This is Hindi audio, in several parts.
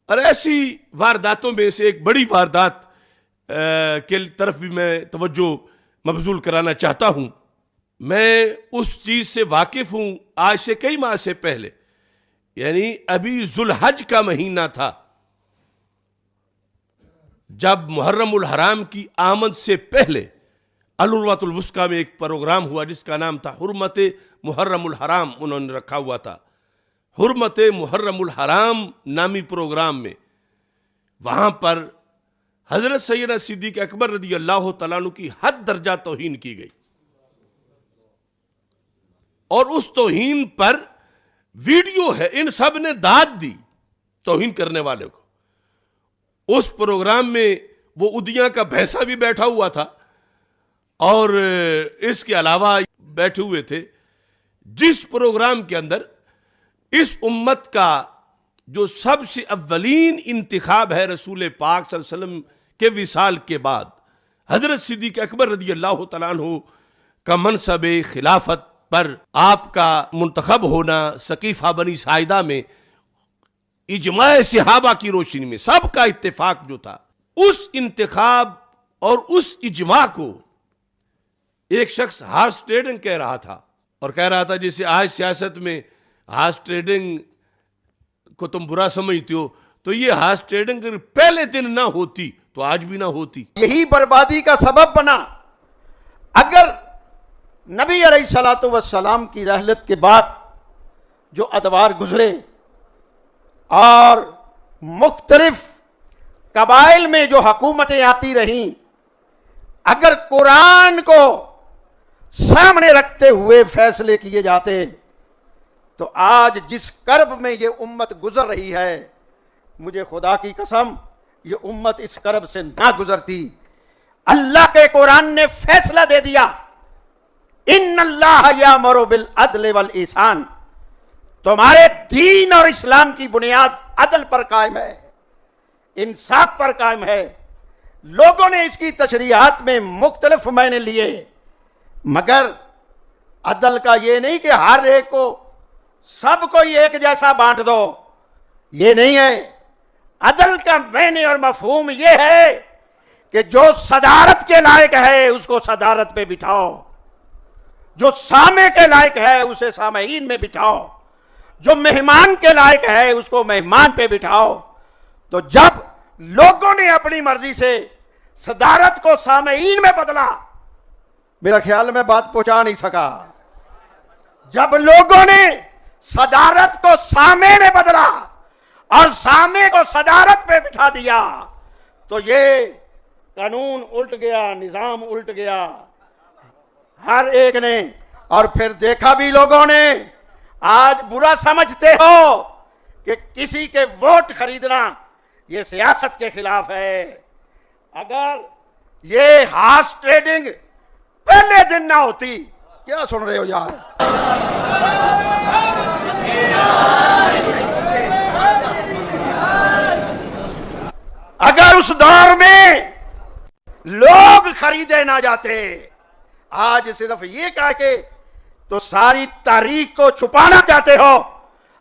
और ऐसी वारदातों में से एक बड़ी वारदात के तरफ भी मैं तवज्जो मबजूल कराना चाहता हूं। मैं उस चीज से वाकिफ हूं आज से कई माह से पहले, यानी अभी जुलहज का महीना था, जब मुहर्रमुल हराम की आमद से पहले अल-उर्वतुल वुस्का में एक प्रोग्राम हुआ जिसका नाम था हुर्मत मुहर्रमुल हराम। उन्होंने रखा हुआ था हुर्मत मुहर्रमुल हराम नामी प्रोग्राम में। वहां पर हजरत सैयदना सिद्दीक अकबर रदी अल्लाह तआला अन्हु की हद दर्जा तौहीन की गई और उस तौहीन पर वीडियो है। इन सब ने दाद दी तौहीन करने वाले को। उस प्रोग्राम में वो उदिया का भैंसा भी बैठा हुआ था और इसके अलावा बैठे हुए थे, जिस प्रोग्राम के अंदर इस उम्मत का जो सबसे अव्वलीन इंतिखाब है रसूल पाक सल्लल्लाहु अलैहि वसल्लम के विसाल के बाद हजरत सिद्दीक अकबर रदी अल्लाह तआला अन्हु का मनसब खिलाफत पर आपका मुंतखब होना सकीफा बनी साइदा में इजमाए सहाबा की रोशनी में सबका इत्तेफाक जो था, उस इंतखाब और उस इजमा को एक शख्स हार्स ट्रेडिंग कह रहा था और कह रहा था जैसे आज सियासत में हार्स ट्रेडिंग को तुम बुरा समझते हो, तो ये हार्स ट्रेडिंग पहले दिन ना होती तो आज भी ना होती। यही बर्बादी का सबब बना। अगर नबी अलैहिस्सलातु वस्सलाम की रहलत के बाद जो अदवार गुजरे और मुख्तलिफ कबाइल में जो हुकूमतें आती रहीं, अगर कुरान को सामने रखते हुए फैसले किए जाते तो आज जिस कर्ब में ये उम्मत गुजर रही है, मुझे खुदा की कसम ये उम्मत इस कर्ब से ना गुजरती। अल्लाह के कुरान ने फैसला दे दिया, इन्नल्लाह यामुरु बिल अदल वल ihसान। तुम्हारे दीन और इस्लाम की बुनियाद अदल पर कायम है, इंसाफ पर कायम है। लोगों ने इसकी तशरीहात में मुख्तलिफ मायने लिए, मगर अदल का ये नहीं कि हर एक को सबको एक जैसा बांट दो, ये नहीं है। अदल का मायने और मफहूम ये है कि जो सदारत के लायक है उसको सदारत पे बिठाओ, जो सामे के लायक है उसे सामईन में बिठाओ, जो मेहमान के लायक है उसको मेहमान पे बिठाओ। तो जब लोगों ने अपनी मर्जी से सदारत को सामईन में बदला, मेरा ख्याल में बात पहुंचा नहीं सका, जब लोगों ने सदारत को सामे में बदला और सामे को सदारत पे बिठा दिया, तो ये कानून उल्ट गया, निजाम उल्ट गया हर एक ने। और फिर देखा भी लोगों ने, आज बुरा समझते हो कि किसी के वोट खरीदना ये सियासत के खिलाफ है। अगर ये हार्स ट्रेडिंग पहले दिन ना होती, क्या सुन रहे हो यार, अगर उस दौर में लोग खरीदे ना जाते, आज सिर्फ ये कह के तो सारी तारीख को छुपाना चाहते हो,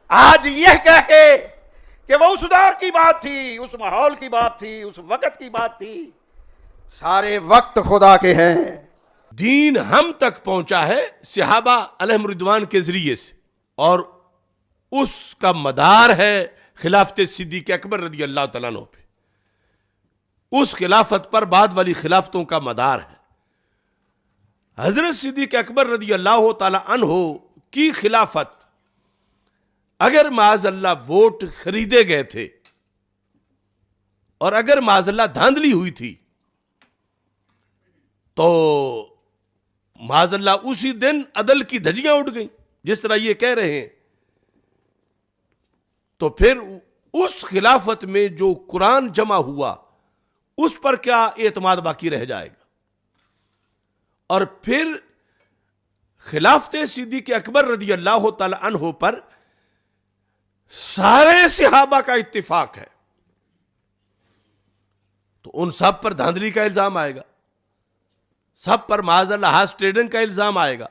आज यह कह के कि वो उस दौर की बात थी, उस माहौल की बात थी, उस वक्त की बात थी। सारे वक्त खुदा के हैं। दीन हम तक पहुंचा है सहाबा अलैहिम रिदवान के जरिए से, और उसका मदार है खिलाफत सिद्दीक अकबर रदी अल्लाह तआला अन्हु पे। उस खिलाफत पर बाद वाली खिलाफतों का मदार है। हजरत सिद्दीक अकबर रदी अल्लाह तआला अन्हु की खिलाफत, अगर माज़अल्लाह वोट खरीदे गए थे और अगर माज़अल्लाह धांधली हुई थी, तो माज़अल्लाह उसी दिन अदल की धज्जियां उड़ गई, जिस तरह ये कह रहे हैं। तो फिर उस खिलाफत में जो कुरान जमा हुआ उस पर क्या एतमाद बाकी रह जाएगा? और फिर खिलाफत सिद्दीक अकबर रदी अल्लाह तआला अन्हु पर सारे सहाबा का इत्तिफाक है, तो उन सब पर धांधली का इल्जाम आएगा, सब पर माज़अल्लाह हार्स ट्रेडिंग का इल्जाम आएगा,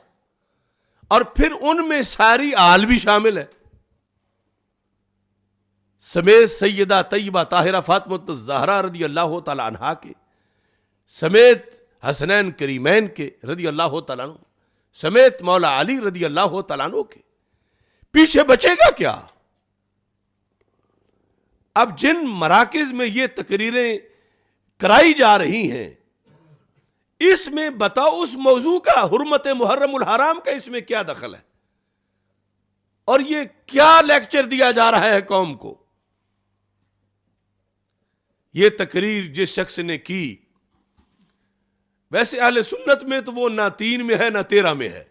और फिर उनमें सारी आल भी शामिल है। समेत सैयदा तैयबा ताहिरा फातिमा ज़हरा रदी अल्लाह तआला अन्हा के, समेत हसनैन करीमैन के रदी अल्लाह तआला अन्हु, समेत मौला अली रदी अल्लाह तआला अन्हु के, पीछे बचेगा क्या? अब जिन मराकिज में ये तकरीरें कराई जा रही हैं, इसमें बताओ उस मौजू का, हुर्मत मुहर्रमुल हराम का इसमें क्या दखल है? और ये क्या लेक्चर दिया जा रहा है कौम को? ये तकरीर जिस शख्स ने की, वैसे अहले सुन्नत में तो वो ना 3 में है ना 13 में है,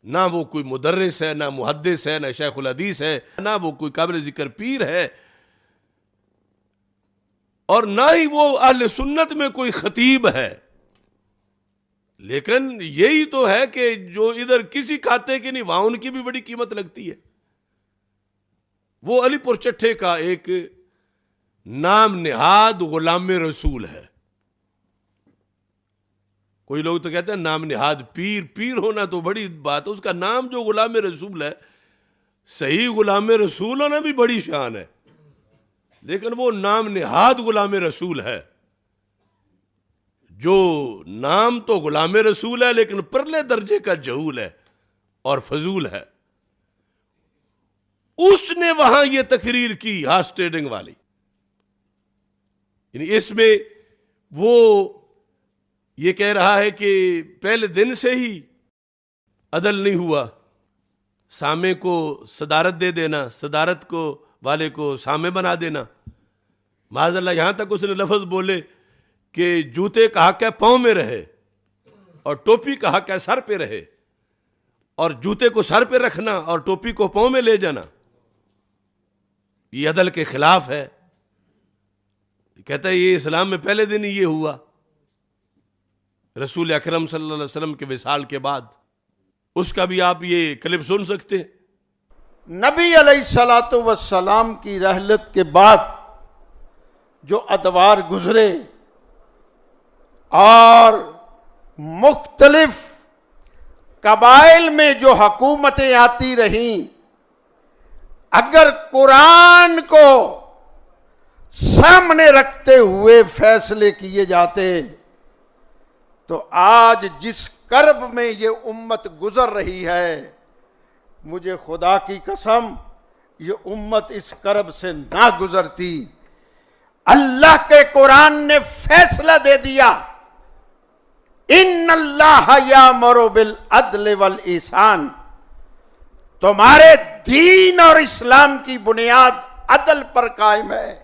ना वो कोई मुदर्रिस है, ना मुहद्दिस है, ना शेखुल हदीस है, ना वो कोई काबिल जिक्र पीर है, और ना ही वो अहले सुन्नत में कोई खतीब है। लेकिन यही तो है कि जो इधर किसी खाते की नहीं, वहां उनकी भी बड़ी कीमत लगती है। वो अलीपुर चट्ठे का एक नाम निहाद गुलाम रसूल है। कोई लोग तो कहते हैं नाम निहाद पीर, पीर होना तो बड़ी बात है, उसका नाम जो गुलाम रसूल है, सही गुलाम रसूल होना भी बड़ी शान है, लेकिन वो नाम निहाद गुलाम रसूल है। जो नाम तो गुलाम रसूल है, लेकिन परले दर्जे का जहूल है और फजूल है। उसने वहां ये तकरीर की हार्स ट्रेडिंग वाली, इसमें वो ये कह रहा है कि पहले दिन से ही अदल नहीं हुआ, सामे को सदारत दे देना, सदारत को वाले को सामे बना देना। माज़अल्लाह यहां तक उसने लफ्ज बोले कि जूते का हक है पांव में रहे और टोपी का हक है सर पे रहे, और जूते को सर पे रखना और टोपी को पांव में ले जाना ये अदल के खिलाफ है। कहता है ये इस्लाम में पहले दिन ही ये हुआ, रसूल अकरम सल्लल्लाहु अलैहि वसल्लम के विसाल के बाद। उसका भी आप ये क्लिप सुन सकते हैं। नबी अलैहिस्सलातु वस्सलाम की रहलत के बाद जो अदवार गुजरे और मुख्तलिफ कबाइल में जो हुकूमतें आती रहीं, अगर कुरान को सामने रखते हुए फैसले किए जाते तो आज जिस कर्ब में ये उम्मत गुजर रही है, मुझे खुदा की कसम ये उम्मत इस कर्ब से ना गुजरती। अल्लाह के कुरान ने फैसला दे दिया, इन्नल्लाह यामुरु बिल अदल वल ihsan। तुम्हारे दीन और इस्लाम की बुनियाद अदल पर कायम है।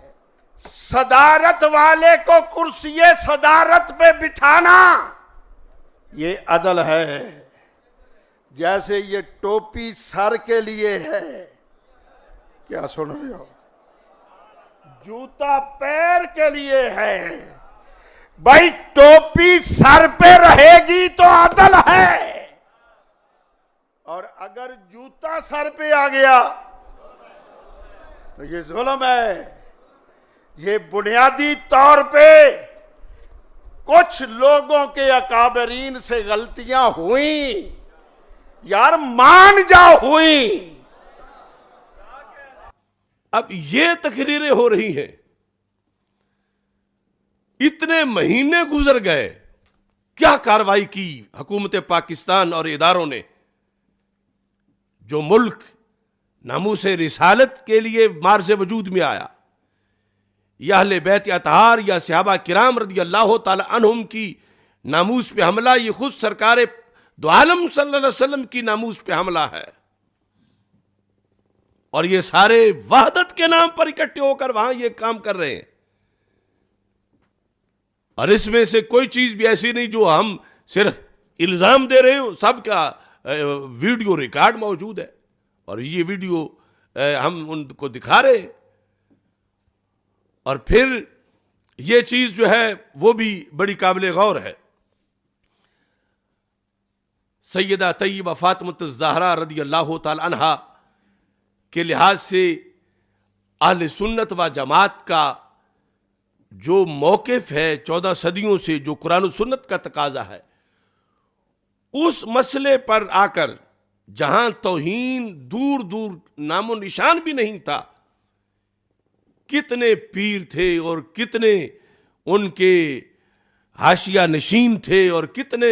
सदारत वाले को कुर्सी सदारत पे बिठाना ये अदल है। जैसे ये टोपी सर के लिए है, क्या सुन रहे हो, जूता पैर के लिए है। भाई टोपी सर पे रहेगी तो अदल है, और अगर जूता सर पे आ गया तो ये जुल्म है। ये बुनियादी तौर पे कुछ लोगों के अकाबरीन से गलतियां हुई, यार मान जाओ हुई। अब ये तकरीरें हो रही हैं, इतने महीने गुजर गए, क्या कार्रवाई की हुकूमत पाकिस्तान और इदारों ने? जो मुल्क नामूस रिसालत के लिए मार से वजूद में आया, या अहले बैत अतहार या सहाबा किराम रदी अल्लाह ताला अन्हुम की नामूस पे हमला, ये खुद सरकार दो आलम सल्लल्लाहु अलैहि वसल्लम की नामूस पे हमला है। और ये सारे वहदत के नाम पर इकट्ठे होकर वहां ये काम कर रहे हैं। और इसमें से कोई चीज भी ऐसी नहीं जो हम सिर्फ इल्जाम दे रहे हो, सबका वीडियो रिकॉर्ड मौजूद है और ये वीडियो हम उनको दिखा रहे हैं। और फिर ये चीज जो है वो भी बड़ी काबिल गौर है। सैयदा तैयबा फातिमा ज़हरा रदी अल्लाह ताला अन्हा के लिहाज से अहले सुन्नत व जमात का जो मौक़िफ़ है 14 सदियों से, जो कुरान और सुन्नत का तकाजा है, उस मसले पर आकर जहां तौहीन दूर दूर नामो निशान भी नहीं था, कितने पीर थे और कितने उनके हाशिया नशीन थे और कितने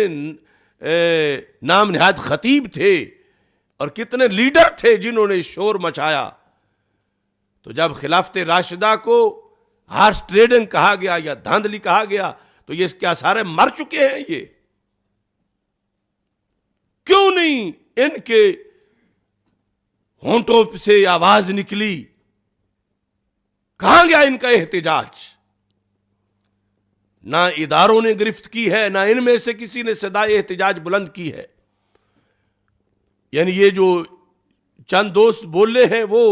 नाम नहाद खतीब थे और कितने लीडर थे जिन्होंने शोर मचाया। तो जब खिलाफत राशिदा को हार्स ट्रेडिंग कहा गया या धांधली कहा गया तो ये क्या सारे मर चुके हैं? ये क्यों नहीं इनके होंठों से आवाज निकली? कहां गया इनका एहतिजाज? ना इदारों ने गिरफ्त की है, ना इनमें से किसी ने सदाए एहतिजाज बुलंद की है। यानी ये जो चंद दोस्त बोले हैं वो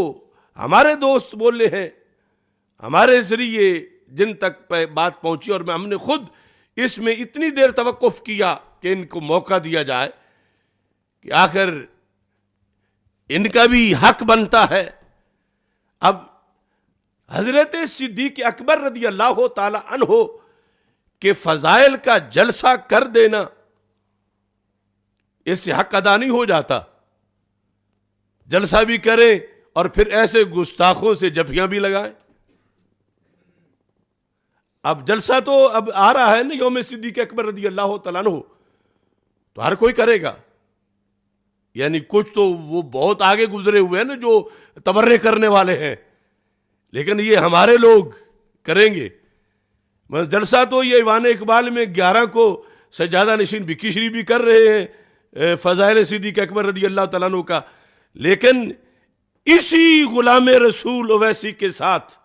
हमारे दोस्त बोले हैं, हमारे जरिए जिन तक बात पहुंची, और हमने खुद इसमें इतनी देर तवक्कुफ किया कि इनको मौका दिया जाए कि आखिर इनका भी हक बनता है। अब हजरत सिद्दीक अकबर रदी अल्लाह ताला अन्हो के फजाइल का जलसा कर देना, इससे हक अदा नहीं हो जाता। जलसा भी करें और फिर ऐसे गुस्ताखों से जफियां भी लगाएं। अब जलसा तो अब आ रहा है ना यौम सिद्दीक अकबर रदी अल्लाह तआला अन्हु, तो हर कोई करेगा। यानी कुछ तो वो बहुत आगे गुजरे हुए हैं ना जो तबर्रे करने वाले हैं, लेकिन ये हमारे लोग करेंगे। मतलब जलसा तो ये ईवान इकबाल में 11 को सज्जादा नशीन बिकिशरी भी कर रहे हैं फजाइल सिद्दीक अकबर रदी अल्लाह तआला अन्हु का, लेकिन इसी गुलाम रसूल ओवैसी के साथ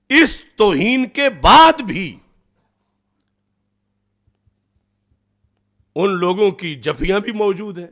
इस तौहीन के बाद भी उन लोगों की जफियां भी मौजूद हैं।